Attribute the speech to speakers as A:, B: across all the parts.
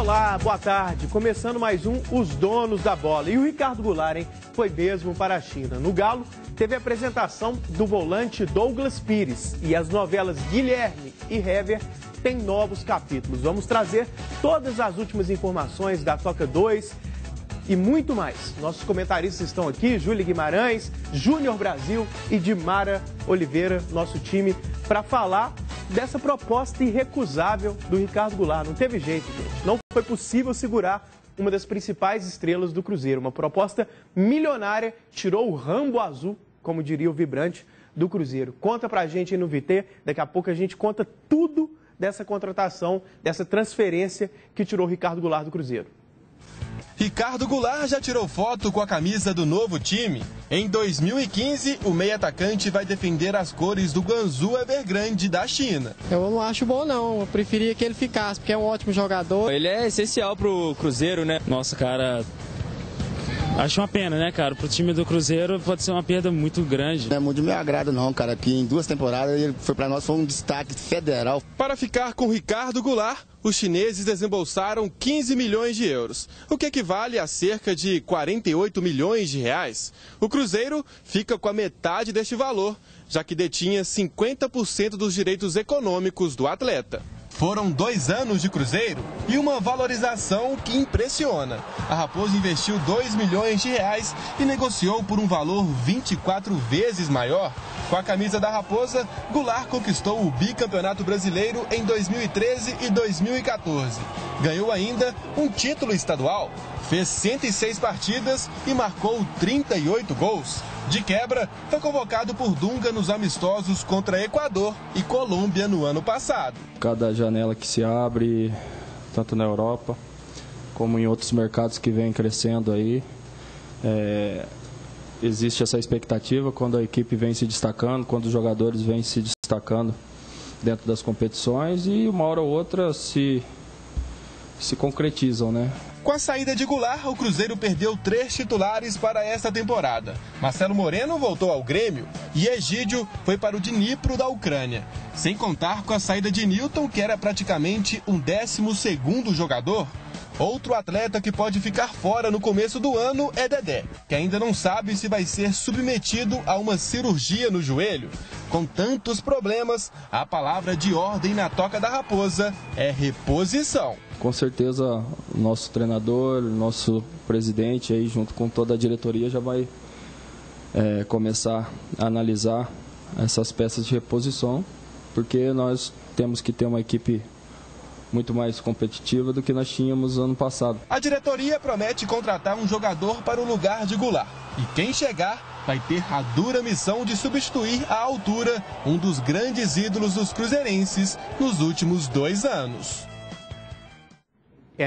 A: Olá, boa tarde. Começando mais um Os Donos da Bola. E o Ricardo Goulart, hein, foi mesmo para a China. No Galo, teve a apresentação do volante Douglas Pires. E as novelas Guilherme e Hever têm novos capítulos. Vamos trazer todas as últimas informações da Toca 2 e muito mais. Nossos comentaristas estão aqui, Júlia Guimarães, Júnior Brasil e Dimara Oliveira, nosso time, para falar dessa proposta irrecusável do Ricardo Goulart. Não teve jeito, gente. Não foi possível segurar uma das principais estrelas do Cruzeiro. Uma proposta milionária tirou o Rambo azul, como diria o vibrante, do Cruzeiro. Conta pra gente aí no VT, daqui a pouco a gente conta tudo dessa contratação, dessa transferência que tirou o Ricardo Goulart do Cruzeiro.
B: Ricardo Goulart já tirou foto com a camisa do novo time. Em 2015, o meio-atacante vai defender as cores do Guangzhou Evergrande da China.
C: Eu não acho bom não, eu preferia que ele ficasse, porque é um ótimo jogador.
D: Ele é essencial pro Cruzeiro, né? Nossa, cara, acho uma pena, né, cara? Pro time do Cruzeiro pode ser uma perda muito grande.
E: Não é muito do meu agrado não, cara, que em 2 temporadas ele pra nós foi um destaque federal.
B: Para ficar com Ricardo Goulart, os chineses desembolsaram 15 milhões de euros, o que equivale a cerca de 48 milhões de reais. O Cruzeiro fica com a metade deste valor, já que detinha 50% dos direitos econômicos do atleta. Foram 2 anos de Cruzeiro e uma valorização que impressiona. A Raposa investiu 2 milhões de reais e negociou por um valor 24 vezes maior. Com a camisa da Raposa, Goulart conquistou o bicampeonato brasileiro em 2013 e 2014. Ganhou ainda um título estadual, fez 106 partidas e marcou 38 gols. De quebra, foi convocado por Dunga nos amistosos contra Equador e Colômbia no ano passado.
F: Cada janela que se abre, tanto na Europa como em outros mercados que vêm crescendo aí, existe essa expectativa quando a equipe vem se destacando, quando os jogadores vêm se destacando dentro das competições e uma hora ou outra se concretizam, né?
B: Com a saída de Goulart, o Cruzeiro perdeu 3 titulares para esta temporada. Marcelo Moreno voltou ao Grêmio e Egídio foi para o Dnipro da Ucrânia. Sem contar com a saída de Nilton, que era praticamente um 12º jogador. Outro atleta que pode ficar fora no começo do ano é Dedé, que ainda não sabe se vai ser submetido a uma cirurgia no joelho. Com tantos problemas, a palavra de ordem na Toca da Raposa é reposição.
F: Com certeza, o nosso treinador, nosso presidente, aí, junto com toda a diretoria, já vai começar a analisar essas peças de reposição, porque nós temos que ter uma equipe muito mais competitiva do que nós tínhamos ano passado.
B: A diretoria promete contratar um jogador para o lugar de Goulart. E quem chegar vai ter a dura missão de substituir à altura um dos grandes ídolos dos cruzeirenses nos últimos 2 anos.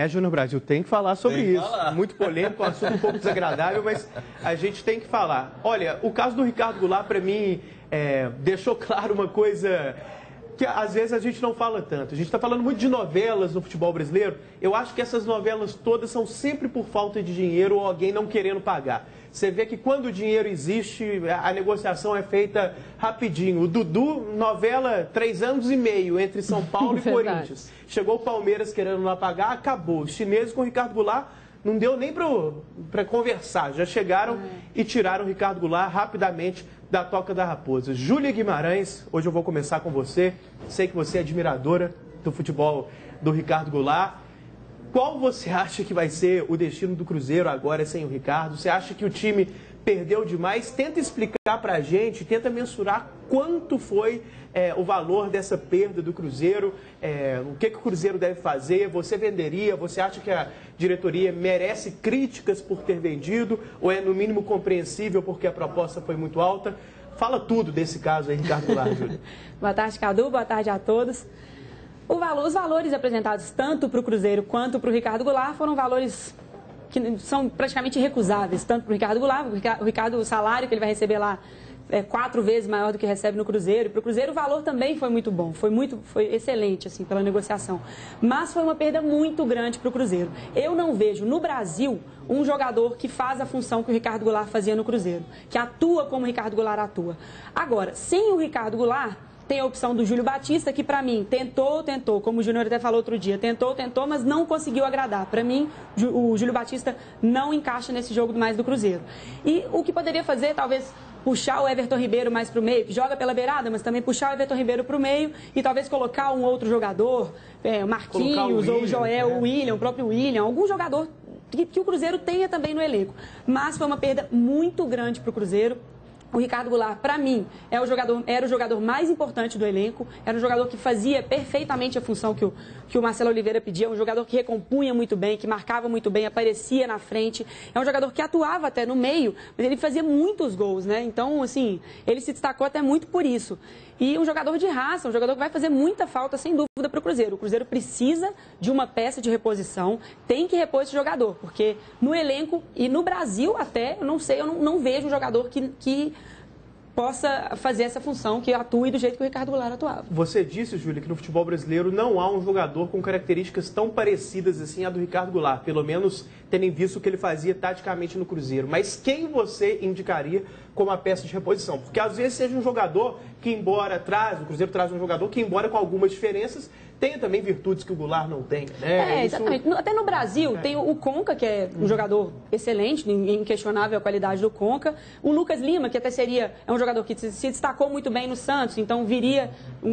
A: Júnior Brasil, tem que falar sobre isso. Muito polêmico, um assunto um pouco desagradável, mas a gente tem que falar. Olha, o caso do Ricardo Goulart, para mim, deixou claro uma coisa que às vezes a gente não fala tanto. A gente está falando muito de novelas no futebol brasileiro. Eu acho que essas novelas todas são sempre por falta de dinheiro ou alguém não querendo pagar. Você vê que quando o dinheiro existe, a negociação é feita rapidinho. O Dudu, novela 3 anos e meio entre São Paulo e Corinthians. Chegou o Palmeiras querendo lá pagar, acabou. Os chineses com o Ricardo Goulart não deu nem para conversar. Já chegaram e tiraram o Ricardo Goulart rapidamente da Toca da Raposa. Júlia Guimarães, hoje eu vou começar com você. Sei que você é admiradora do futebol do Ricardo Goulart. Qual você acha que vai ser o destino do Cruzeiro agora sem o Ricardo? Você acha que o time perdeu demais? Tenta explicar pra gente, tenta mensurar quanto foi o valor dessa perda do Cruzeiro, o que o Cruzeiro deve fazer, você venderia, você acha que a diretoria merece críticas por ter vendido ou é no mínimo compreensível porque a proposta foi muito alta? Fala tudo desse caso aí, Ricardo Goulart, Júlia.
G: Boa tarde, Cadu, boa tarde a todos. Os valores apresentados tanto para o Cruzeiro quanto para o Ricardo Goulart foram valores que são praticamente irrecusáveis, tanto para o Ricardo Goulart, o salário que ele vai receber lá 4 vezes maior do que recebe no Cruzeiro. E para o Cruzeiro o valor também foi muito bom, foi excelente assim, pela negociação. Mas foi uma perda muito grande para o Cruzeiro. Eu não vejo no Brasil um jogador que faz a função que o Ricardo Goulart fazia no Cruzeiro, que atua como o Ricardo Goulart atua. Agora, sem o Ricardo Goulart, tem a opção do Júlio Batista, que para mim tentou, como o Júnior até falou outro dia, tentou, mas não conseguiu agradar. Para mim, o Júlio Batista não encaixa nesse jogo mais do Cruzeiro. E o que poderia fazer, talvez, puxar o Everton Ribeiro mais para o meio, que joga pela beirada, mas também puxar o Everton Ribeiro para o meio e talvez colocar um outro jogador, o Marquinhos, ou o Joel, o William, o próprio William, algum jogador que o Cruzeiro tenha também no elenco. Mas foi uma perda muito grande para o Cruzeiro. O Ricardo Goulart, para mim, era o jogador mais importante do elenco, era um jogador que fazia perfeitamente a função que o Marcelo Oliveira pedia, um jogador que recompunha muito bem, que marcava muito bem, aparecia na frente, é um jogador que atuava até no meio, mas ele fazia muitos gols, né? Então, assim, ele se destacou até muito por isso. E um jogador de raça, um jogador que vai fazer muita falta, sem dúvida, para o Cruzeiro. O Cruzeiro precisa de uma peça de reposição, tem que repor esse jogador, porque no elenco e no Brasil até, eu não sei, eu não vejo um jogador que possa fazer essa função, que atue do jeito que o Ricardo Goulart atuava.
A: Você disse, Júlia, que no futebol brasileiro não há um jogador com características tão parecidas assim à do Ricardo Goulart, pelo menos tendo visto o que ele fazia taticamente no Cruzeiro. Mas quem você indicaria como a peça de reposição? Porque às vezes seja um jogador que, embora o Cruzeiro traz um jogador que, embora com algumas diferenças, tenha também virtudes que o Goulart não tem, né?
G: Exatamente. Até no Brasil tem o Conca, que é um jogador excelente, inquestionável a qualidade do Conca. O Lucas Lima, que até é um jogador que se destacou muito bem no Santos, então viria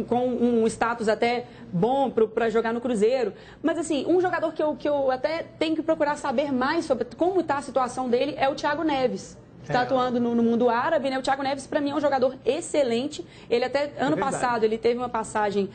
G: com um status até bom para jogar no Cruzeiro. Mas, assim, um jogador que eu até tenho que procurar saber mais sobre como está a situação dele é o Thiago Neves. Está atuando no mundo árabe, né? O Thiago Neves, para mim, é um jogador excelente. Ele até, ano passado, ele teve uma passagem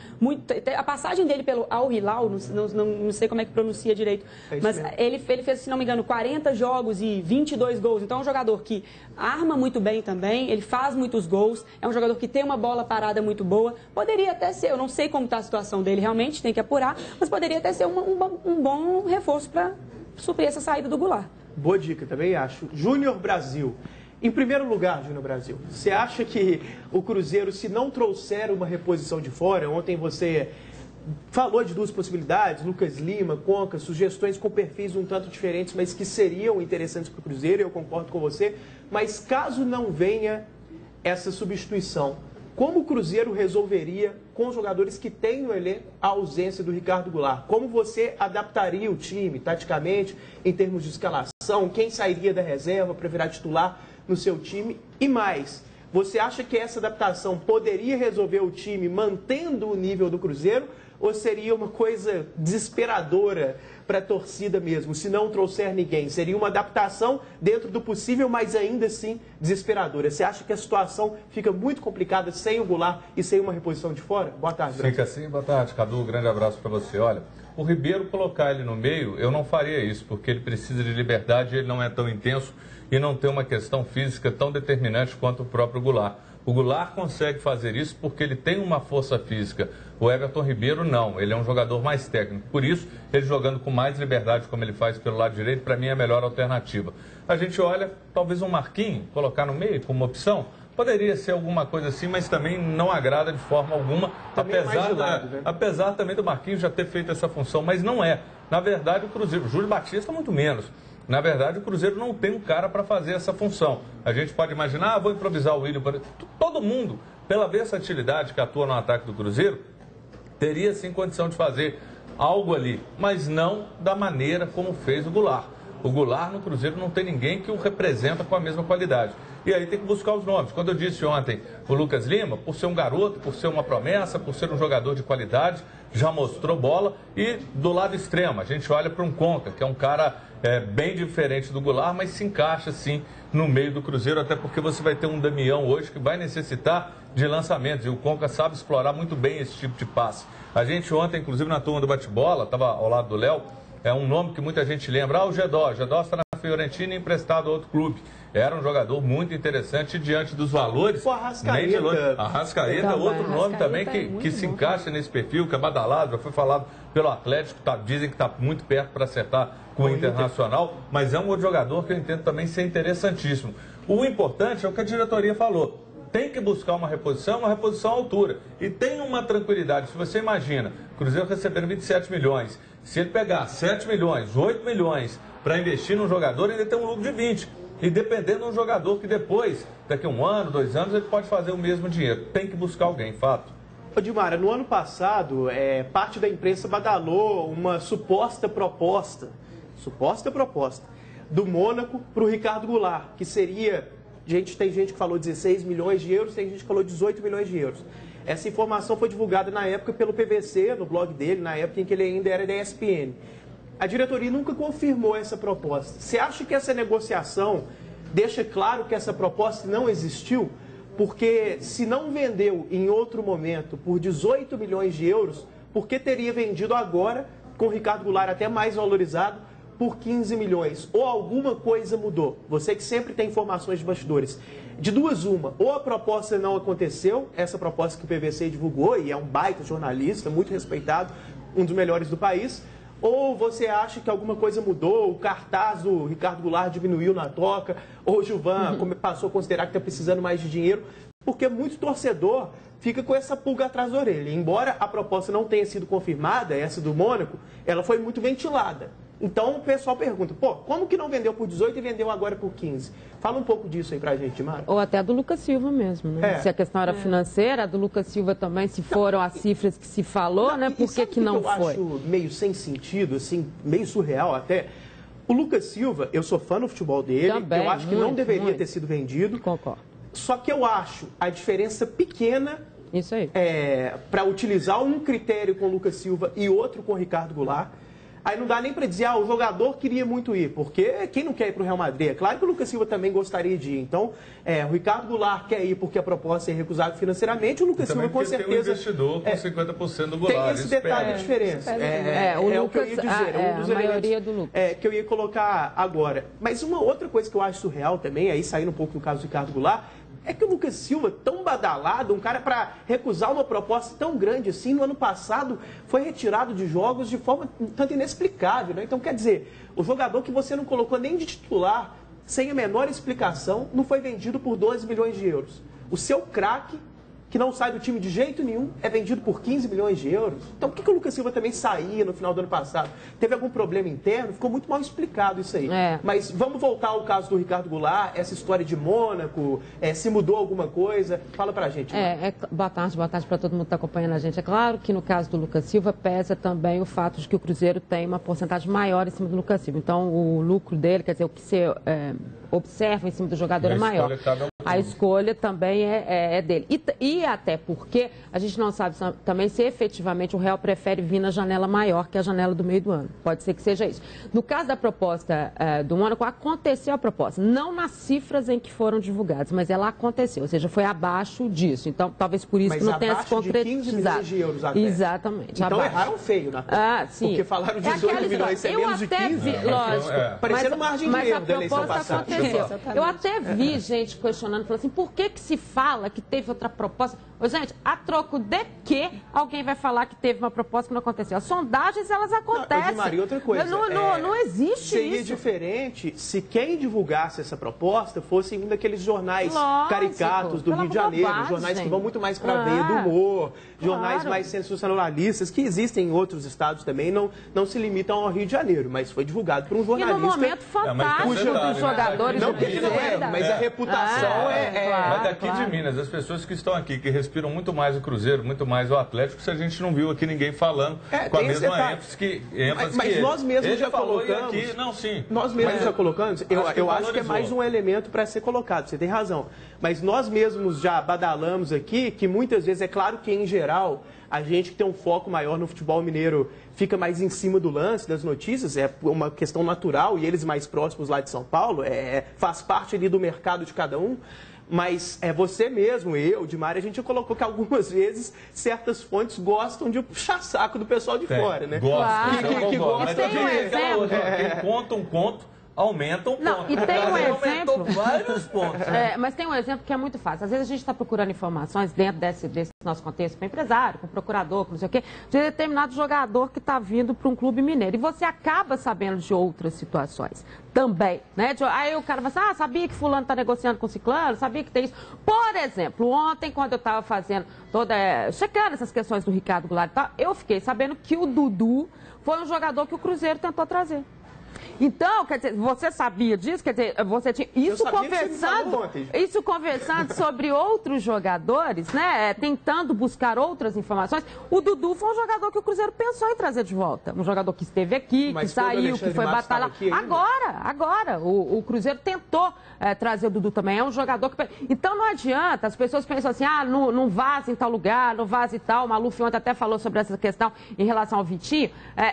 G: a passagem dele pelo Al Hilal, não sei como é que pronuncia direito, mas ele fez, se não me engano, 40 jogos e 22 gols. Então, é um jogador que arma muito bem também, ele faz muitos gols, é um jogador que tem uma bola parada muito boa. Poderia até ser, eu não sei como está a situação dele realmente, tem que apurar, mas poderia até ser um bom reforço para suprir essa saída do Goulart.
A: Boa dica, também acho. Júnior Brasil. Em primeiro lugar, Júnior Brasil, você acha que o Cruzeiro, se não trouxer uma reposição de fora, ontem você falou de duas possibilidades, Lucas Lima, Conca, sugestões com perfis um tanto diferentes, mas que seriam interessantes para o Cruzeiro, eu concordo com você, mas caso não venha essa substituição, como o Cruzeiro resolveria com os jogadores que têm no elenco a ausência do Ricardo Goulart? Como você adaptaria o time, taticamente, em termos de escalação? Quem sairia da reserva para virar titular no seu time? E mais, você acha que essa adaptação poderia resolver o time mantendo o nível do Cruzeiro? Ou seria uma coisa desesperadora para a torcida mesmo, se não trouxer ninguém? Seria uma adaptação dentro do possível, mas ainda assim desesperadora. Você acha que a situação fica muito complicada sem o Goulart e sem uma reposição de fora? Boa tarde, Brasil.
H: Fica assim, boa tarde, Cadu. Um grande abraço para você. Olha, o Ribeiro, colocar ele no meio, eu não faria isso, porque ele precisa de liberdade, ele não é tão intenso e não tem uma questão física tão determinante quanto o próprio Goulart. O Goulart consegue fazer isso porque ele tem uma força física. O Everton Ribeiro não, ele é um jogador mais técnico. Por isso, ele jogando com mais liberdade, como ele faz pelo lado direito, para mim é a melhor alternativa. A gente olha, talvez um Marquinhos, colocar no meio como opção, poderia ser alguma coisa assim, mas também não agrada de forma alguma, apesar também do Marquinhos já ter feito essa função, mas não é. Na verdade, o Cruzeiro, o Júlio Batista muito menos. Na verdade, o Cruzeiro não tem um cara para fazer essa função. A gente pode imaginar, vou improvisar o William. Todo mundo, pela versatilidade que atua no ataque do Cruzeiro, teria sim condição de fazer algo ali, mas não da maneira como fez o Goulart. O Goulart no Cruzeiro não tem ninguém que o representa com a mesma qualidade. E aí tem que buscar os nomes. Quando eu disse ontem o Lucas Lima, por ser um garoto, por ser uma promessa, por ser um jogador de qualidade, já mostrou bola. E do lado extremo, a gente olha para um Conca, que é um cara bem diferente do Goulart, mas se encaixa sim no meio do Cruzeiro, até porque você vai ter um Damião hoje que vai necessitar de lançamentos. E o Conca sabe explorar muito bem esse tipo de passe. A gente ontem, inclusive na turma do bate-bola, estava ao lado do Léo, é um nome que muita gente lembra, o Gedó. O Gedó está na Fiorentina emprestado a outro clube. Era um jogador muito interessante diante dos valores.
A: O Arrascaeta.
H: Arrascaeta, outro nome também que se encaixa nesse perfil, que é badalado, já foi falado pelo Atlético, dizem que está muito perto para acertar com o Internacional, mas é um outro jogador que eu entendo também ser interessantíssimo. O importante é o que a diretoria falou. Tem que buscar uma reposição à altura. E tem uma tranquilidade. Se você imagina, o Cruzeiro recebendo 27 milhões, se ele pegar 7 milhões, 8 milhões para investir num jogador, ele tem um lucro de 20. E dependendo de um jogador que depois, daqui a 1 ano, 2 anos, ele pode fazer o mesmo dinheiro. Tem que buscar alguém, fato.
A: Ô, Dimara, no ano passado, parte da imprensa badalou uma suposta proposta do Mônaco para o Ricardo Goulart, que seria, tem gente que falou 16 milhões de euros, tem gente que falou 18 milhões de euros. Essa informação foi divulgada na época pelo PVC, no blog dele, na época em que ele ainda era da ESPN. A diretoria nunca confirmou essa proposta. Você acha que essa negociação deixa claro que essa proposta não existiu? Porque se não vendeu em outro momento por 18 milhões de euros, por que teria vendido agora, com o Ricardo Goulart até mais valorizado, por 15 milhões? Ou alguma coisa mudou? Você que sempre tem informações de bastidores. De duas, uma. Ou a proposta não aconteceu, essa proposta que o PVC divulgou, e é um baita jornalista, muito respeitado, um dos melhores do país. Ou você acha que alguma coisa mudou, o cartaz do Ricardo Goulart diminuiu na troca, ou o Gilvan passou a considerar que está precisando mais de dinheiro, porque muito torcedor fica com essa pulga atrás da orelha. Embora a proposta não tenha sido confirmada, essa do Mônaco, ela foi muito ventilada. Então o pessoal pergunta, como que não vendeu por 18 e vendeu agora por 15? Fala um pouco disso aí pra gente, Mara.
I: Ou até a do Lucas Silva mesmo, né? Se a questão era financeira, a do Lucas Silva também, se foram as cifras que se falou, né? Por que não foi?
A: Eu acho meio sem sentido, assim, meio surreal até. O Lucas Silva, eu sou fã do futebol dele, também, eu acho que não deveria ter sido vendido.
I: Concordo.
A: Só que eu acho a diferença pequena
I: isso aí.
A: Para utilizar um critério com o Lucas Silva e outro com o Ricardo Goulart. Aí não dá nem para dizer, o jogador queria muito ir, porque quem não quer ir para o Real Madrid? É claro que o Lucas Silva também gostaria de ir. Então, o Ricardo Goulart quer ir porque a proposta é recusada financeiramente, o Lucas Silva com certeza...
H: tem um investidor com 50% do Goulart.
A: Tem esse detalhe de diferença.
I: O que eu ia dizer,
A: um dos elementos que eu ia colocar agora. Mas uma outra coisa que eu acho surreal também, aí saindo um pouco do caso do Ricardo Goulart, é que o Lucas Silva, tão badalado, um cara para recusar uma proposta tão grande assim, no ano passado foi retirado de jogos de forma tanto inexplicável, né? Então, quer dizer, o jogador que você não colocou nem de titular, sem a menor explicação, não foi vendido por 12 milhões de euros. O seu craque, que não sai do time de jeito nenhum, é vendido por 15 milhões de euros. Então, por que o Lucas Silva também saía no final do ano passado? Teve algum problema interno? Ficou muito mal explicado isso aí. Mas vamos voltar ao caso do Ricardo Goulart, essa história de Mônaco, se mudou alguma coisa. Fala pra gente.
I: Boa tarde para todo mundo que está acompanhando a gente. É claro que no caso do Lucas Silva pesa também o fato de que o Cruzeiro tem uma porcentagem maior em cima do Lucas Silva. Então, o lucro dele, quer dizer, o que você observa em cima do jogador é maior. A escolha também é dele. E até porque a gente não sabe também se efetivamente o Real prefere vir na janela maior que a janela do meio do ano. Pode ser que seja isso. No caso da proposta do Mônaco, aconteceu a proposta. Não nas cifras em que foram divulgadas, mas ela aconteceu. Ou seja, foi abaixo disso. Então, talvez por isso que não tenha se concretizado.
A: 15 milhões de euros até.
I: Exatamente.
A: Então
I: abaixo.
A: Erraram feio na conta.
I: Sim.
A: Porque falaram 18 milhões, é menos de 15.
I: Lógico.
A: Parecendo margem de erro da eleição passada.
I: Eu até vi gente questionando, falando assim, por que se fala que teve outra proposta? Gente, a troco de que alguém vai falar que teve uma proposta que não aconteceu? As sondagens, elas acontecem.
A: Maria, outra coisa.
I: Não existe
A: seria
I: isso.
A: Seria diferente se quem divulgasse essa proposta fosse um daqueles jornais caricatos do Rio de Janeiro, jornais que vão muito mais para a veia do humor, jornais mais sensacionalistas, que existem em outros estados também, não se limitam ao Rio de Janeiro, mas foi divulgado por um jornalista.
I: E no momento fantástico dos jogadores do Cruzeiro.
A: Mas a reputação
H: Mas daqui de Minas, as pessoas que estão aqui, que respiram muito mais o Cruzeiro, muito mais o Atlético, se a gente não viu aqui ninguém falando com a mesma ênfase que
A: mas nós mesmos já colocamos.
H: Aqui, não, sim.
A: Nós mesmos já colocamos. Eu acho que é mais um elemento para ser colocado. Você tem razão. Mas nós mesmos já badalamos aqui que muitas vezes, é claro que em geral, a gente que tem um foco maior no futebol mineiro fica mais em cima do lance das notícias, é uma questão natural, e eles mais próximos lá de São Paulo, faz parte ali do mercado de cada um. Mas você mesmo, eu, Dimara, a gente já colocou que algumas vezes certas fontes gostam de puxar saco do pessoal de fora, né?
H: Gostam.
A: Que gostam de...
H: Quem conta um conto, aumenta um ponto.
I: Não, e tem um exemplo...
H: Aumentou vários pontos.
I: Mas tem um exemplo que é muito fácil. Às vezes a gente está procurando informações dentro desse nosso contexto, com empresário, com procurador, com não sei o quê, de determinado jogador que está vindo para um clube mineiro. E você acaba sabendo de outras situações também, né? Aí o cara vai assim, sabia que fulano está negociando com ciclano, sabia que tem isso. Por exemplo, ontem, quando eu estava fazendo checando essas questões do Ricardo Goulart e tal, eu fiquei sabendo que o Dudu foi um jogador que o Cruzeiro tentou trazer. Então, quer dizer, você sabia disso? Quer dizer, você tinha isso conversando sobre outros jogadores, né? Tentando buscar outras informações. O Dudu foi um jogador que o Cruzeiro pensou em trazer de volta. Um jogador que esteve aqui, que saiu, que foi batalhar. Agora. O Cruzeiro tentou trazer o Dudu também. É um jogador que... Então não adianta, as pessoas pensam assim, não vaza em tal lugar, não vaza e tal. O Maluf ontem até falou sobre essa questão em relação ao Vitinho.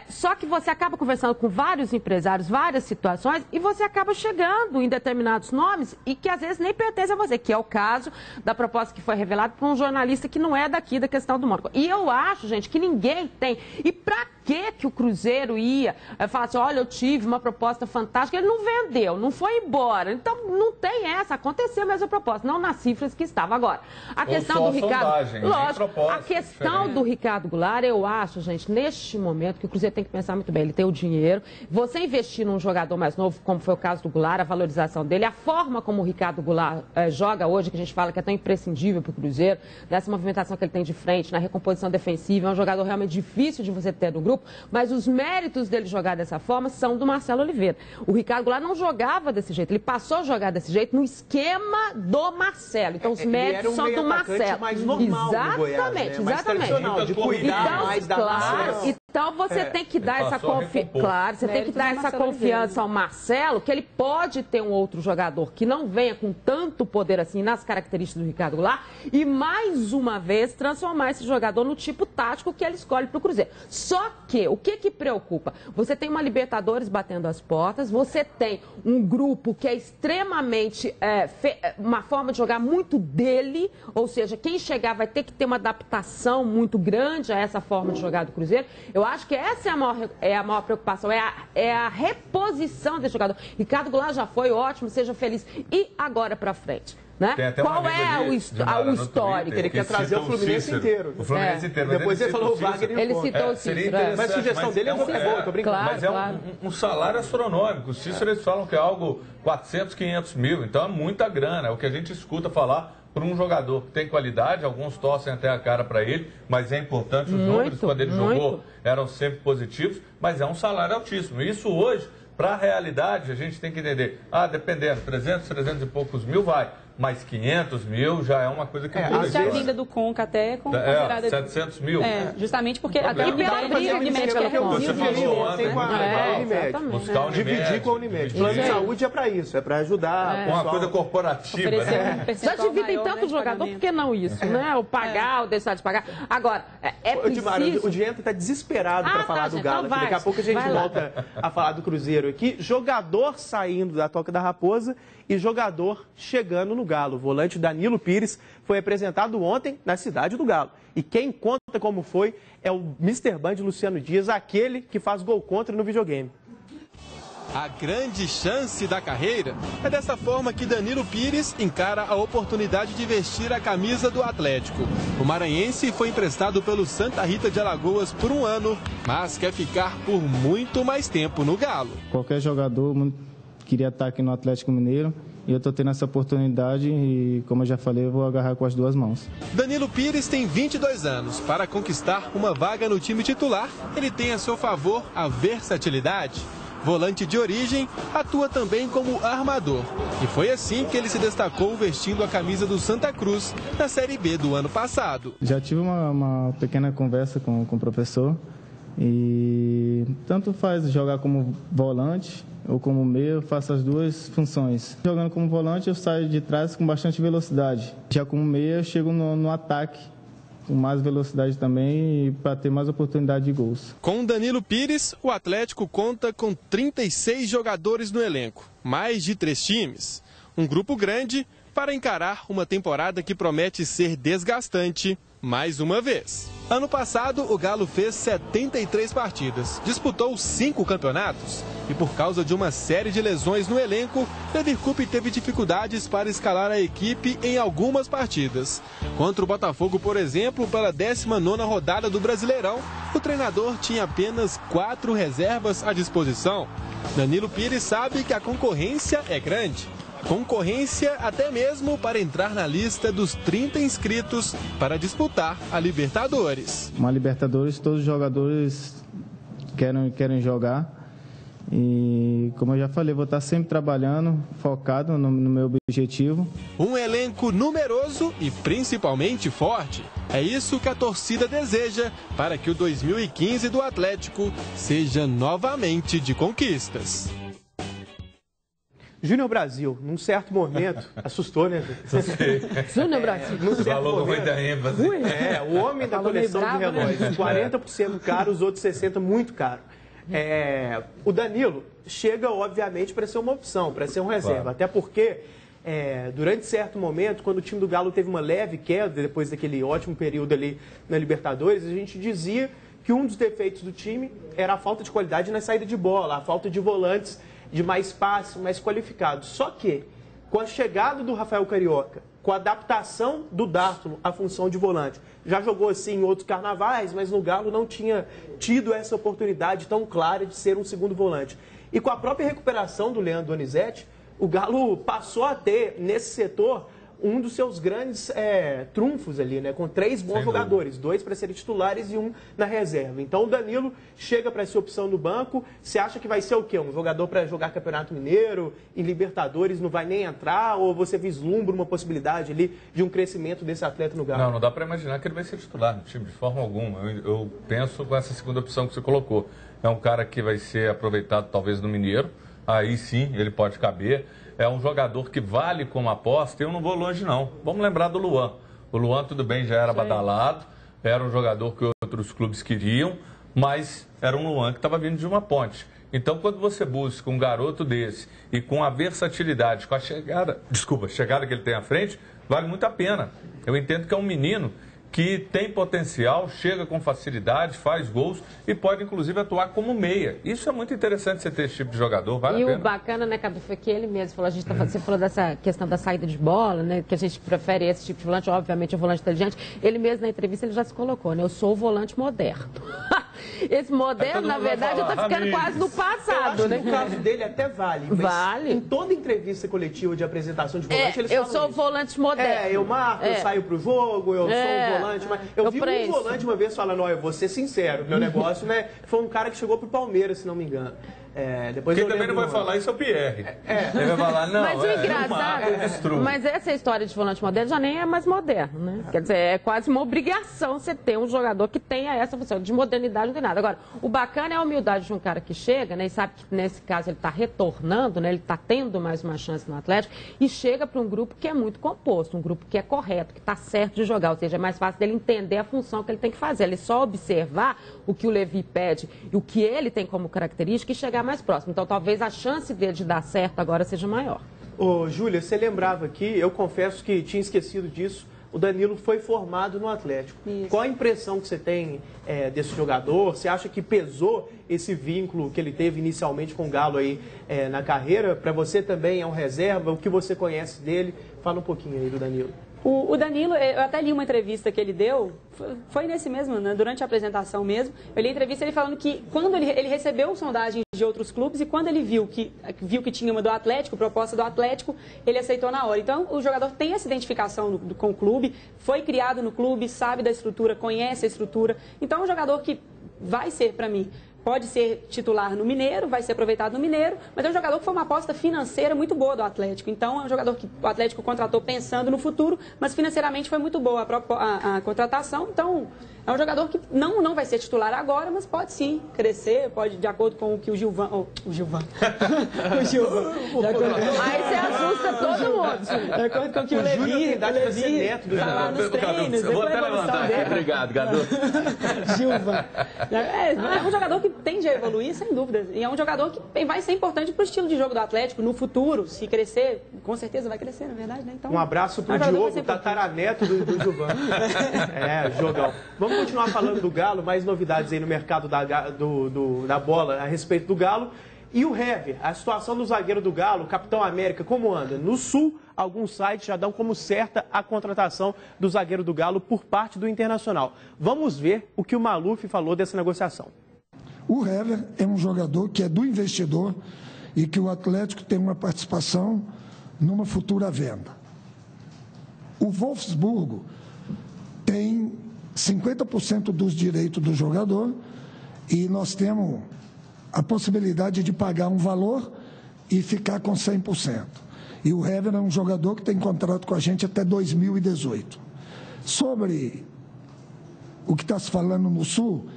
I: Só que você acaba conversando com vários empresários, várias situações, e você acaba chegando em determinados nomes e que às vezes nem pertence a você, que é o caso da proposta que foi revelada por um jornalista que não é daqui da questão do Mônaco. E eu acho, gente, que ninguém tem. E pra que o Cruzeiro ia falar assim, olha, eu tive uma proposta fantástica, ele não vendeu, não foi embora. Então, não tem essa, aconteceu a mesma proposta, não nas cifras que estava agora. A questão do Ricardo... Lógico, a questão do Ricardo Goulart, eu acho, gente, neste momento, que o Cruzeiro tem que pensar muito bem, ele tem o dinheiro, você investir num jogador mais novo, como foi o caso do Goulart, a valorização dele, a forma como o Ricardo Goulart joga hoje, que a gente fala que é tão imprescindível para o Cruzeiro, nessa movimentação que ele tem de frente, na recomposição defensiva, é um jogador realmente difícil de você ter no grupo, mas os méritos dele jogar dessa forma são do Marcelo Oliveira. O Ricardo Goulart não jogava desse jeito, ele passou a jogar desse jeito no esquema do Marcelo. Então os méritos são do Marcelo.
A: Mais normal do Goiás, né?
I: Exatamente.
A: De cuidar mais da Marcelo.
I: Então você tem que dar essa confiança. Claro, você tem que dar essa confiança ao Marcelo, que ele pode ter um outro jogador que não venha com tanto poder assim nas características do Ricardo Goulart e mais uma vez transformar esse jogador no tipo tático que ele escolhe para o Cruzeiro. Só que, o que preocupa? Você tem uma Libertadores batendo as portas, você tem um grupo que é extremamente, uma forma de jogar muito dele, ou seja, quem chegar vai ter que ter uma adaptação muito grande a essa forma de jogar do Cruzeiro. Eu acho que essa é a maior preocupação, é a reposição desse jogador. Ricardo Goulart já foi ótimo, seja feliz. E agora para frente? Né?
H: Qual é
I: o histórico?
A: Ele quer trazer o Fluminense inteiro.
H: O Fluminense inteiro.
A: Depois ele falou o Wagner.
I: Ele citou o Cícero.
A: Mas a sugestão dele é boa, tô brincando.
H: Mas é um salário astronômico. O Cícero, eles falam que é algo 400, 500 mil. Então é muita grana. É o que a gente escuta falar por um jogador que tem qualidade. Alguns torcem até a cara para ele, mas é importante. Os números, quando ele jogou, eram sempre positivos. Mas é um salário altíssimo. Isso hoje, para a realidade, a gente tem que entender. Dependendo, 300 e poucos mil vai. Mas 500 mil já é uma coisa que...
G: Isso é a vinda do Conca até é considerada...
H: 700 mil.
G: Justamente porque... Até
I: pela briga de médica que
H: você falou ontem com a
A: Unimed.
H: Buscar a Unimed.
A: Dividir com a Unimed. Plano de saúde é para isso, é para ajudar
H: uma coisa corporativa, né?
I: Já dividem tanto jogador, por que não isso, né? O pagar, o deixar de pagar. Agora, preciso...
A: O Diego está desesperado para falar do Galo. Daqui a pouco a gente volta a falar do Cruzeiro aqui. Jogador saindo da Toca da Raposa e jogador chegando no Galo. O volante Danilo Pires foi apresentado ontem na cidade do Galo. E quem conta como foi é o Mr. Band Luciano Dias, aquele que faz gol contra no videogame.
B: A grande chance da carreira é dessa forma que Danilo Pires encara a oportunidade de vestir a camisa do Atlético. O maranhense foi emprestado pelo Santa Rita de Alagoas por 1 ano, mas quer ficar por muito mais tempo no Galo.
J: Qualquer jogador queria estar aqui no Atlético Mineiro e eu estou tendo essa oportunidade e, como eu já falei, eu vou agarrar com as duas mãos.
B: Danilo Pires tem 22 anos. Para conquistar uma vaga no time titular, ele tem a seu favor a versatilidade. Volante de origem, atua também como armador. E foi assim que ele se destacou vestindo a camisa do Santa Cruz na Série B do ano passado.
J: Já tive uma pequena conversa com o professor e tanto faz jogar como volante ou como meia, eu faço as duas funções. Jogando como volante, eu saio de trás com bastante velocidade. Já como meia, eu chego no ataque com mais velocidade também para ter mais oportunidade de gols.
B: Com Danilo Pires, o Atlético conta com 36 jogadores no elenco, mais de 3 times. Um grupo grande para encarar uma temporada que promete ser desgastante mais uma vez. Ano passado, o Galo fez 73 partidas, disputou 5 campeonatos e por causa de uma série de lesões no elenco, Lever Coupe teve dificuldades para escalar a equipe em algumas partidas. Contra o Botafogo, por exemplo, pela 19ª rodada do Brasileirão, o treinador tinha apenas 4 reservas à disposição. Danilo Pires sabe que a concorrência é grande. Concorrência até mesmo para entrar na lista dos 30 inscritos para disputar a Libertadores.
J: Uma Libertadores, todos os jogadores querem jogar E, como eu já falei, vou estar sempre trabalhando, focado no meu objetivo.
B: Um elenco numeroso e principalmente forte. É isso que a torcida deseja para que o 2015 do Atlético seja novamente de conquistas.
A: Júnior Brasil, num certo momento, assustou, né?
I: Júnior Brasil.
A: Num certo
H: Falou
A: momento,
H: muita ênfase.
A: o homem da coleção de relógios, 40% caro, os outros 60% muito caro. O Danilo chega, obviamente, para ser uma opção, para ser um reserva. Claro. Até porque, durante certo momento, quando o time do Galo teve uma leve queda, depois daquele ótimo período ali na Libertadores, a gente dizia que um dos defeitos do time era a falta de qualidade na saída de bola, a falta de volantes de mais passe, mais qualificados. Só que, com a chegada do Rafael Carioca, com a adaptação do D'Artolo à função de volante, já jogou assim em outros carnavais, mas no Galo não tinha tido essa oportunidade tão clara de ser um segundo volante. E com a própria recuperação do Leandro Donizete, o Galo passou a ter, nesse setor, um dos seus grandes trunfos ali, né? Com 3 bons jogadores, 2 para serem titulares e 1 na reserva. Então o Danilo chega para essa opção no banco. Você acha que vai ser o quê? Um jogador para jogar Campeonato Mineiro, em Libertadores não vai nem entrar? Ou você vislumbra uma possibilidade ali de um crescimento desse atleta no Galo?
H: Não dá para imaginar que ele vai ser titular no time de forma alguma. Eu penso com essa segunda opção que você colocou. É um cara que vai ser aproveitado talvez no Mineiro. Aí sim ele pode caber. É um jogador que vale como aposta, eu não vou longe não. Vamos lembrar do Luan. O Luan, tudo bem, já era badalado, era um jogador que outros clubes queriam, mas era um Luan que estava vindo de uma ponte. Então, quando você busca um garoto desse e com a versatilidade, com a chegada que ele tem à frente, vale muito a pena. Eu entendo que é um menino que tem potencial, chega com facilidade, faz gols e pode, inclusive, atuar como meia. Isso é muito interessante você ter esse tipo de jogador, vale a pena.
I: E o bacana, né, Cadu, foi que ele mesmo falou, você falou dessa questão da saída de bola, né, que a gente prefere esse tipo de volante, obviamente é um volante inteligente. Ele mesmo, na entrevista, ele já se colocou, né, eu sou o volante moderno. Esse moderno, na verdade, eu tô ficando quase no passado,
A: eu acho
I: né?
A: Que no caso dele até vale. Mas em toda entrevista coletiva de apresentação de volante, eles falam
I: eu sou o volante moderno.
A: Eu marco, eu saio pro jogo, eu sou o volante. Mas eu vi um volante uma vez falando, eu vou ser sincero, meu negócio, né? Foi um cara que chegou pro Palmeiras, se não me engano. Depois
H: quem também não vai falar isso é o Pierre. Ele vai falar, não,
I: mas o engraçado, mas essa história de volante moderno já nem é mais moderno, né? Quer dizer, é quase uma obrigação você ter um jogador que tenha essa função. De modernidade não tem nada. Agora, o bacana é a humildade de um cara que chega, né? E sabe que nesse caso ele está retornando, né? Ele está tendo mais uma chance no Atlético e chega para um grupo que é muito composto, um grupo que é correto, que está certo de jogar. Ou seja, é mais fácil dele entender a função que ele tem que fazer. Ele só observar o que o Levi pede e o que ele tem como característica e chegar mais próximo. Então, talvez a chance dele de dar certo agora seja maior.
A: Ô, Júlia, você lembrava aqui, eu confesso que tinha esquecido disso, o Danilo foi formado no Atlético. Isso. Qual a impressão que você tem desse jogador? Você acha que pesou esse vínculo que ele teve inicialmente com o Galo aí na carreira? Para você também é um reserva? O que você conhece dele? Fala um pouquinho aí do Danilo.
G: O Danilo, eu até li uma entrevista que ele deu, foi nesse mesmo, né, durante a apresentação mesmo, eu li a entrevista ele falando que quando ele recebeu sondagens de outros clubes e quando ele viu que tinha uma do Atlético, proposta do Atlético, ele aceitou na hora. Então, o jogador tem essa identificação com o clube, foi criado no clube, sabe da estrutura, conhece a estrutura. Então, é um jogador que vai ser, para mim, pode ser titular no Mineiro, vai ser aproveitado no Mineiro, mas é um jogador que foi uma aposta financeira muito boa do Atlético. Então, é um jogador que o Atlético contratou pensando no futuro, mas financeiramente foi muito boa a contratação. Então, é um jogador que não vai ser titular agora, mas pode sim crescer, pode, de acordo com o que o Gilvan... o Gilvan.
I: Aí você assusta todo mundo.
G: De acordo com o que o Levi
A: está
G: lá nos treinos.
H: Eu vou até levantar aqui. Obrigado, Gadu.
G: Gilvan. É um jogador que tende a evoluir, sem dúvida. E é um jogador que vai ser importante para o estilo de jogo do Atlético no futuro. Se crescer, com certeza vai crescer, na verdade, né? Então,
A: um abraço para o Diogo, tataraneto do Gilvan. Jogão. Vamos continuar falando do Galo, mais novidades aí no mercado da bola a respeito do Galo. E o Hever, a situação do zagueiro do Galo, Capitão América, como anda? No Sul, alguns sites já dão como certa a contratação do zagueiro do Galo por parte do Internacional. Vamos ver o que o Maluf falou dessa negociação.
K: O Hever é um jogador que é do investidor e que o Atlético tem uma participação numa futura venda. O Wolfsburgo tem 50% dos direitos do jogador e nós temos a possibilidade de pagar um valor e ficar com 100%. E o Hever é um jogador que tem contrato com a gente até 2018. Sobre o que está se falando no Sul,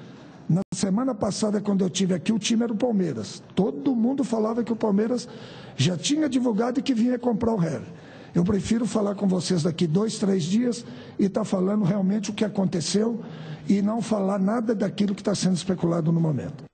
K: na semana passada, quando eu estive aqui, o time era o Palmeiras. Todo mundo falava que o Palmeiras já tinha divulgado e que vinha comprar o Hever. Eu prefiro falar com vocês daqui 2, 3 dias e estar falando realmente o que aconteceu e não falar nada daquilo que está sendo especulado no momento.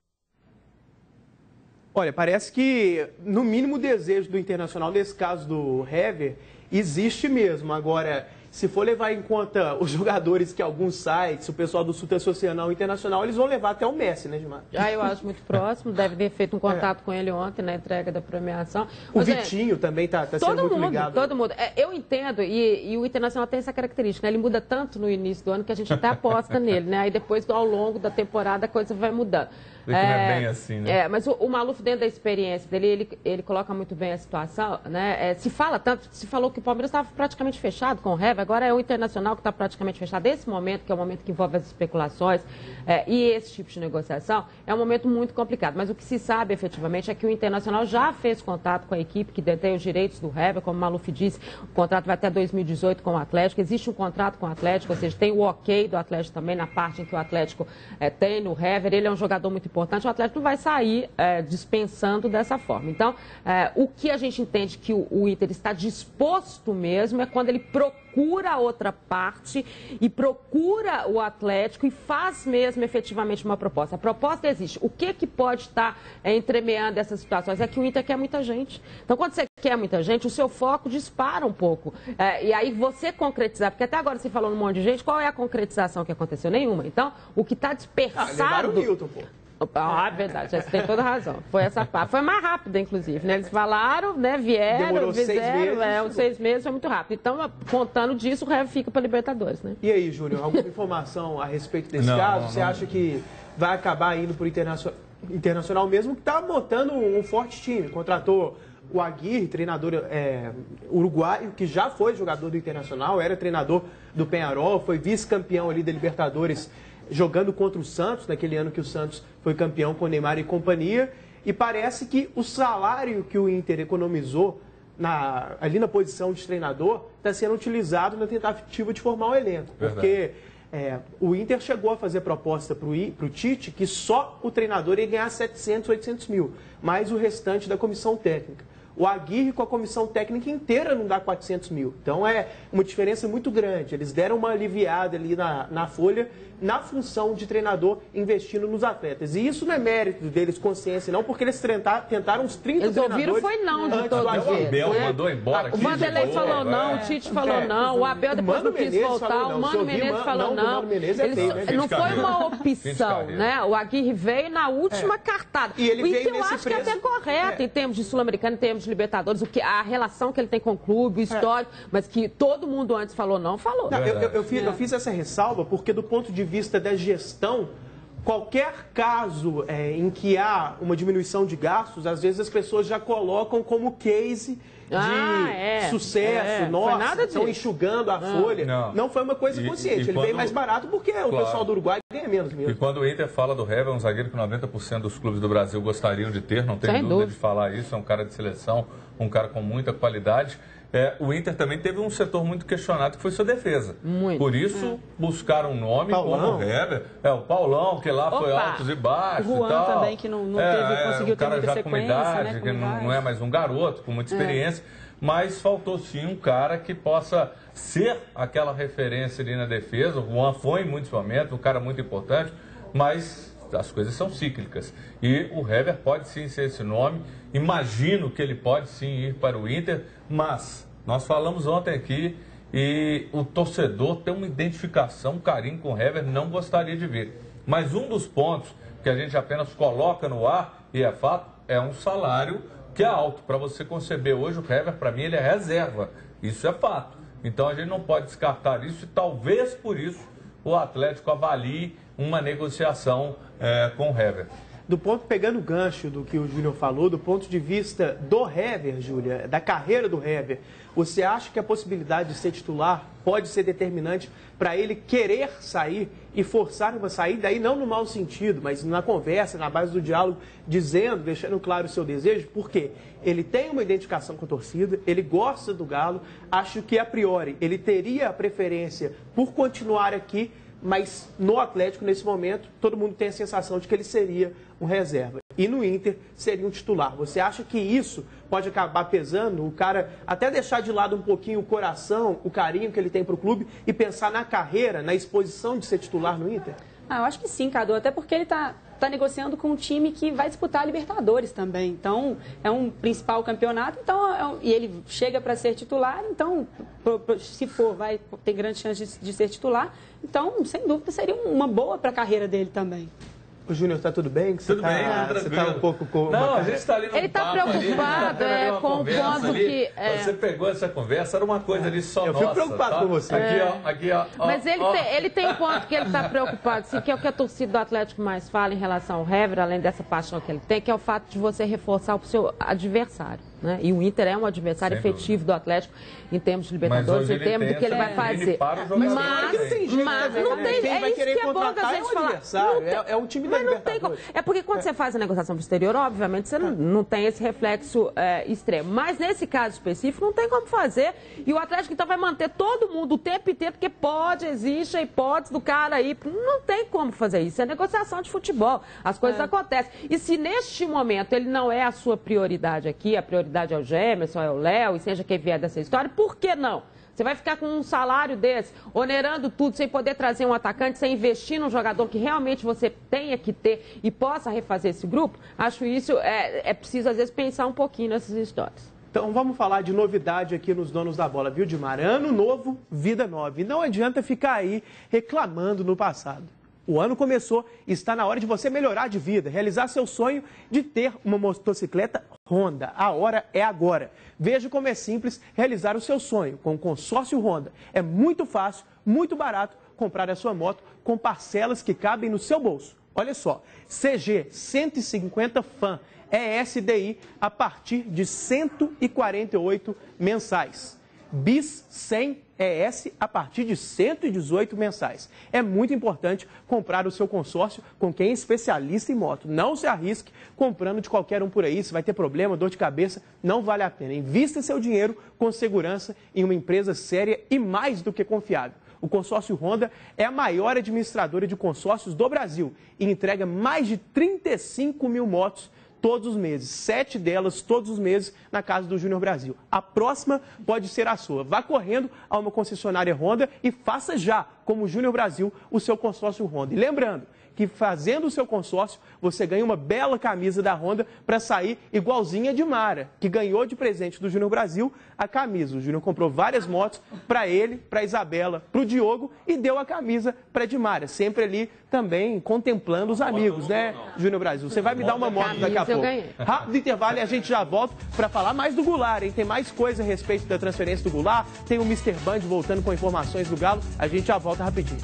A: Olha, parece que, no mínimo, o desejo do Internacional, nesse caso do Hever, existe mesmo. Agora, se for levar em conta os jogadores que alguns sites, o pessoal do Sul está associando ao Internacional, eles vão levar até o Messi, né, Gilmar?
I: Eu acho muito próximo, deve ter feito um contato com ele ontem na entrega da premiação.
A: O Vitinho também está sendo muito ligado.
I: Todo mundo. Eu entendo, e o Internacional tem essa característica, né? Ele muda tanto no início do ano que a gente até aposta nele, né? Aí depois, ao longo da temporada, a coisa vai mudando.
H: Não é bem assim, né?
I: Mas o Maluf, dentro da experiência dele, ele coloca muito bem a situação, né? Se falou que o Palmeiras estava praticamente fechado com o Hever, agora é o Internacional que está praticamente fechado. Esse momento, que é o momento que envolve as especulações e esse tipo de negociação, é um momento muito complicado. Mas o que se sabe, efetivamente, é que o Internacional já fez contato com a equipe que detém os direitos do Hever, como o Maluf disse, o contrato vai até 2018 com o Atlético. Existe um contrato com o Atlético, ou seja, tem o ok do Atlético também, na parte em que o Atlético tem no Hever. Ele é um jogador muito importante, o Atlético não vai sair dispensando dessa forma. Então, o que a gente entende que o Inter está disposto mesmo é quando ele procura a outra parte e procura o Atlético e faz mesmo efetivamente uma proposta. A proposta existe. O que pode estar entremeando essas situações? É que o Inter quer muita gente. Então, quando você quer muita gente, o seu foco dispara um pouco. E aí você concretizar, porque até agora você falou num monte de gente, qual é a concretização que aconteceu? Nenhuma. Então, o que está dispersado...
A: levaram o Milton, pô.
I: Verdade, você tem toda razão. Foi essa parte. Foi mais rápida, inclusive, né? Eles falaram, né? Vieram, fizeram, 6 meses, foi muito rápido. Então, contando disso, o Hever fica para Libertadores, né?
A: E aí, Júnior, alguma informação a respeito desse caso? Você acha que vai acabar indo para o Internacional mesmo, que está montando um forte time? Contratou o Aguirre, treinador uruguaio, que já foi jogador do Internacional, era treinador do Peñarol, foi vice-campeão ali da Libertadores, jogando contra o Santos, naquele ano que o Santos foi campeão com Neymar e companhia. E parece que o salário que o Inter economizou ali na posição de treinador está sendo utilizado na tentativa de formar um elenco. Porque o Inter chegou a fazer proposta para o Tite que só o treinador ia ganhar 700, 800 mil, mais o restante da comissão técnica. O Aguirre, com a comissão técnica inteira, não dá 400 mil. Então, é uma diferença muito grande. Eles deram uma aliviada ali na folha, na função de treinador, investindo nos atletas. E isso não é mérito deles, consciência, não, porque eles tentaram uns 30
I: eles
A: treinadores...
I: Eles ouviram foi não de todos os
H: O Abel mandou embora.
I: O Vanderlei falou não, o Tite falou não, o Abel depois não quis voltar, o Mano Menezes falou não. Não foi uma opção, né? O Aguirre veio na última cartada.
A: E ele veio
I: eu acho que é até correto, em termos de Sul-Americano, em termos de Libertadores, a relação que ele tem com o clube, o histórico, mas que todo mundo antes falou não, falou.
A: Eu fiz essa ressalva porque, do ponto de vista da gestão, qualquer caso em que há uma diminuição de gastos, às vezes as pessoas já colocam como case de sucesso, nossa, estão enxugando a folha. Não foi uma coisa consciente. Ele veio mais barato porque o pessoal do Uruguai ganha menos mesmo.
H: E quando o Inter fala do Hever, é um zagueiro que 90% dos clubes do Brasil gostariam de ter, não tem dúvida de falar isso, é um cara de seleção, um cara com muita qualidade. O Inter também teve um setor muito questionado, que foi sua defesa. Por isso, buscaram um nome como o Hever. O Paulão, que lá foi altos e baixos.
G: O Juan também, que não conseguiu ter muita sequência.
H: Com idade,
G: né,
H: que não é mais um garoto, com muita experiência. Mas faltou sim um cara que possa ser aquela referência ali na defesa. O Juan foi em muitos momentos, um cara muito importante, mas as coisas são cíclicas. E o Hever pode sim ser esse nome. Imagino que ele pode sim ir para o Inter, mas nós falamos ontem aqui e o torcedor tem uma identificação, um carinho com o Hever, não gostaria de ver. Mas um dos pontos que a gente apenas coloca no ar, e é fato, é um salário que é alto. Para você conceber hoje, o Hever, para mim, ele é reserva. Isso é fato. Então a gente não pode descartar isso e talvez por isso o Atlético avalie uma negociação com o Hever.
A: pegando o gancho do que o Júnior falou, do ponto de vista do Hever, Júlia, da carreira do Hever, você acha que a possibilidade de ser titular pode ser determinante para ele querer sair e forçar uma saída, aí não no mau sentido, mas na conversa, na base do diálogo, dizendo, deixando claro o seu desejo, porque ele tem uma identificação com a torcida, ele gosta do Galo, acho que a priori ele teria a preferência por continuar aqui, mas no Atlético, nesse momento, todo mundo tem a sensação de que ele seria um reserva. E no Inter, seria um titular. Você acha que isso pode acabar pesando? O cara até deixar de lado um pouquinho o coração, o carinho que ele tem para o clube e pensar na carreira, na exposição de ser titular no Inter?
G: Eu acho que sim, Cadu, até porque ele está negociando com um time que vai disputar a Libertadores também. Então, é um principal campeonato, então, e ele chega para ser titular, então, se for, vai ter grande chance de ser titular. Então, sem dúvida, seria uma boa para a carreira dele também.
A: O Júnior, está tudo bem?
H: Tudo bem,
A: você está um pouco...
H: Não, a gente está ali no
I: Ele está preocupado com o ponto que...
H: Você pegou essa conversa, era uma coisa ali só nossa.
A: Eu fico preocupado com você.
H: Aqui, ó.
I: Mas ele tem um ponto que ele está preocupado, assim, que é o que a torcida do Atlético mais fala em relação ao Hever, além dessa paixão que ele tem, que é o fato de você reforçar o seu adversário. Né? E o Inter é um adversário efetivo do Atlético em termos de Libertadores, em termos do que ele vai fazer. Mas não tem. É isso que é bom da gente falar.
A: É um time da Libertadores.
I: É porque quando você faz a negociação pro exterior, obviamente, você não tem esse reflexo extremo. Mas nesse caso específico, não tem como fazer. E o Atlético, então, vai manter todo mundo o tempo inteiro, porque existe a hipótese do cara aí. Não tem como fazer isso. É negociação de futebol. As coisas acontecem. E se neste momento ele não é a sua prioridade aqui, a prioridade é o Gemerson, é o Léo, e seja quem vier dessa história, por que não? Você vai ficar com um salário desse, onerando tudo, sem poder trazer um atacante, sem investir num jogador que realmente você tenha que ter e possa refazer esse grupo? Acho isso, é preciso, às vezes, pensar um pouquinho nessas histórias.
A: Então vamos falar de novidade aqui nos Donos da Bola, viu, Dimar? Ano novo, vida nova. E não adianta ficar aí reclamando no passado. O ano começou e está na hora de você melhorar de vida, realizar seu sonho de ter uma motocicleta Honda. A hora é agora. Veja como é simples realizar o seu sonho com o consórcio Honda. É muito fácil, muito barato comprar a sua moto com parcelas que cabem no seu bolso. Olha só, CG 150 Fan ESDI a partir de R$ 148 mensais. Bis 100 ES a partir de R$ 118 mensais. É muito importante comprar o seu consórcio com quem é especialista em moto. Não se arrisque comprando de qualquer um por aí. Se vai ter problema, dor de cabeça, não vale a pena. Invista seu dinheiro com segurança em uma empresa séria e mais do que confiável. O consórcio Honda é a maior administradora de consórcios do Brasil e entrega mais de 35 mil motos todos os meses, 7 delas todos os meses na casa do Júnior Brasil. A próxima pode ser a sua. Vá correndo a uma concessionária Honda e faça já, como o Júnior Brasil, o seu consórcio Honda. E lembrando que fazendo o seu consórcio, você ganha uma bela camisa da Honda para sair igualzinha de Mara, que ganhou de presente do Júnior Brasil a camisa. O Júnior comprou várias motos para ele, para Isabela, para o Diogo e deu a camisa para a Dimara. Sempre ali também contemplando os amigos, né, Júnior Brasil? Você vai me dar uma moto daqui a pouco. Rápido intervalo e a gente já volta para falar mais do Goulart, hein? Tem mais coisa a respeito da transferência do Goulart, tem o Mr. Band voltando com informações do Galo. A gente já volta rapidinho.